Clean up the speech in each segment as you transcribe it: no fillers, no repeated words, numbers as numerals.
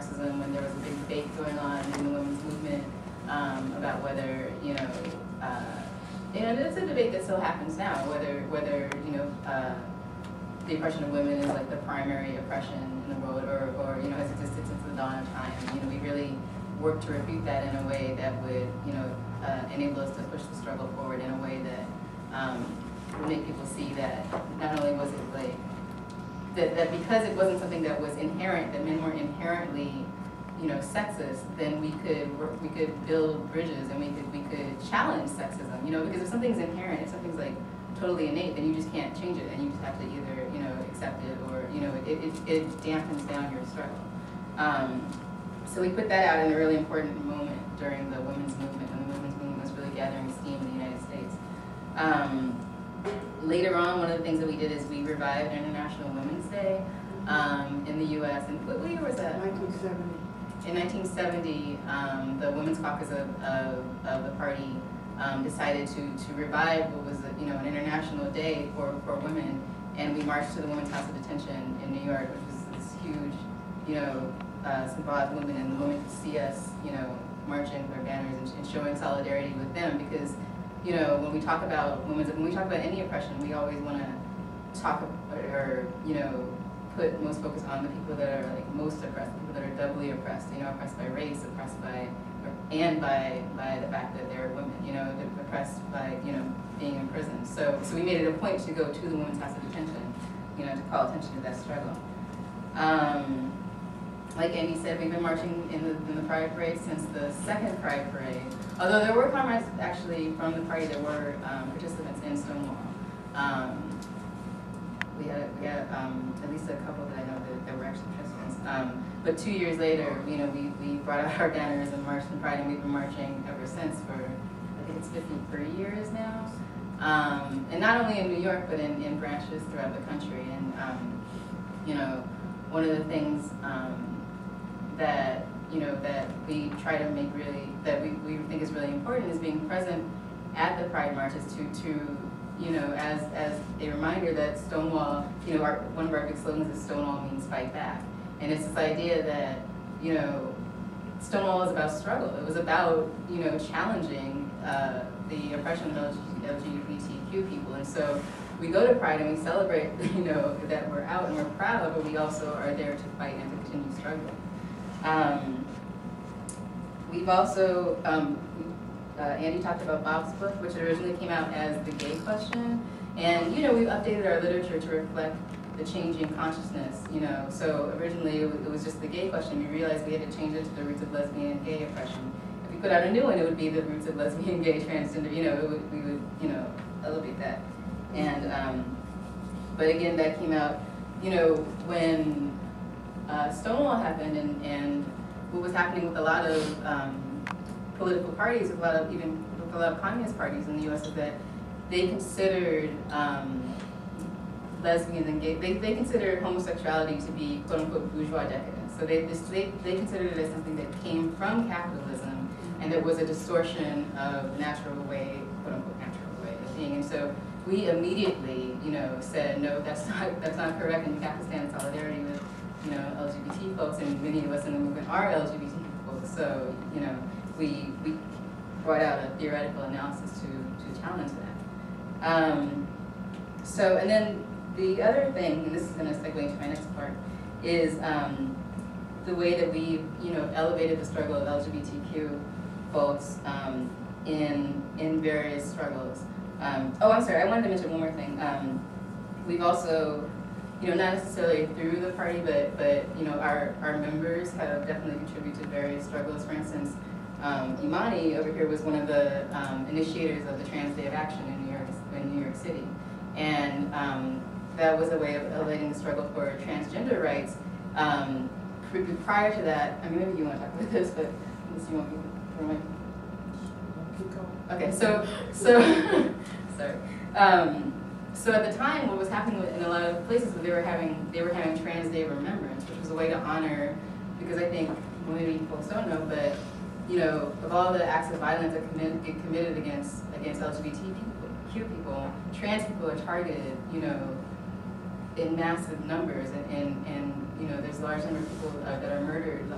Marxism, when there was a big debate going on in the women's movement about whether, and it's a debate that still happens now, whether the oppression of women is like the primary oppression in the world, or has existed since the dawn of time. We really worked to refute that in a way that would, enable us to push the struggle forward in a way that would make people see that not only was it like that because it wasn't something that was inherent, that men were inherently, sexist, then we could build bridges and we could challenge sexism, because if something's inherent, if something's like totally innate, then you just can't change it, and you just have to either, accept it, or, it dampens down your struggle. So we put that out in a really important moment during the women's movement, when the women's movement was really gathering steam in the United States. Later on, one of the things that we did is we revived International Women's Day in the U.S. And what year was that? 1970. In 1970, the Women's Caucus of the party decided to revive what was an international day for women, and we marched to the Women's House of Detention in New York, which was this huge, symbolic movement, and the women could see us, marching with our banners and showing solidarity with them, because when we talk about any oppression, we always want to talk or put most focus on the people that are like most oppressed, people that are doubly oppressed, oppressed by race, oppressed by the fact that they're women, oppressed by being in prison. So we made it a point to go to the Women's House of Detention, to call attention to that struggle. Like Andy said, we've been marching in the Pride Parade since the second Pride Parade. Although there were comrades actually from the party that were participants in Stonewall. We had at least a couple that I know that were actually participants. But 2 years later, we brought out our banners and marched in Pride, and we've been marching ever since for, I think it's 53 years now. And not only in New York, but in branches throughout the country. And one of the things that we try to make that we think is really important is being present at the Pride marches to as a reminder that Stonewall, one of our big slogans is Stonewall means fight back. And it's this idea that, Stonewall was about struggle. It was about, challenging the oppression of LGBTQ people. And so we go to Pride and we celebrate, that we're out and we're proud, but we also are there to fight and to continue struggling. We've also, Andy talked about Bob's book, which originally came out as The Gay Question. And, we've updated our literature to reflect the changing consciousness, So originally it was just The Gay Question. We realized we had to change it to the roots of lesbian and gay oppression. If we put out a new one, it would be the roots of lesbian, gay, transgender, we would, elevate that. And, but again, that came out, when Stonewall happened and what was happening with a lot of political parties, with a lot of communist parties in the U.S. is that they considered lesbians and gay, they considered homosexuality to be quote unquote bourgeois decadence. So they considered it as something that came from capitalism and that was a distortion of the natural way, quote unquote natural way of being. And so we immediately, said no, that's not correct, and you have to stand in solidarity with, LGBT folks, and many of us in the movement are LGBT folks. So, we brought out a theoretical analysis to challenge that. And then the other thing, and this is going to segue into my next part, is the way that we, elevated the struggle of LGBTQ folks in various struggles. I'm sorry, I wanted to mention one more thing. We've also, not necessarily through the party, but our members have definitely contributed to various struggles. For instance, Imani over here was one of the initiators of the Trans Day of Action in New York City, and that was a way of elevating the struggle for transgender rights. Prior to that, I mean, maybe you want to talk about this, but unless you want me to remind. Keep going. Okay, so sorry. So at the time, what was happening in a lot of places, they were having Trans Day Remembrance, which was a way to honor, because I think maybe folks don't know, but of all the acts of violence that get committed against LGBTQ people, trans people are targeted, in massive numbers, and there's a large number of people that are murdered,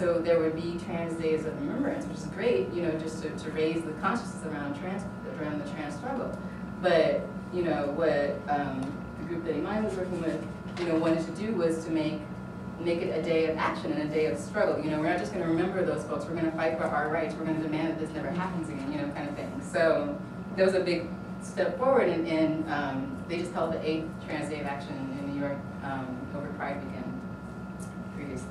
so there would be trans days of remembrance, which is great, you know, just to raise the consciousness around the trans struggle. But, you know, what the group that Imani was working with, you know, wanted to do was to make it a day of action and a day of struggle. You know, we're not just going to remember those folks. We're going to fight for our rights. We're going to demand that this never happens again, you know, kind of thing. So there was a big step forward, and they just held the 8th Trans Day of Action in New York over Pride weekend previously.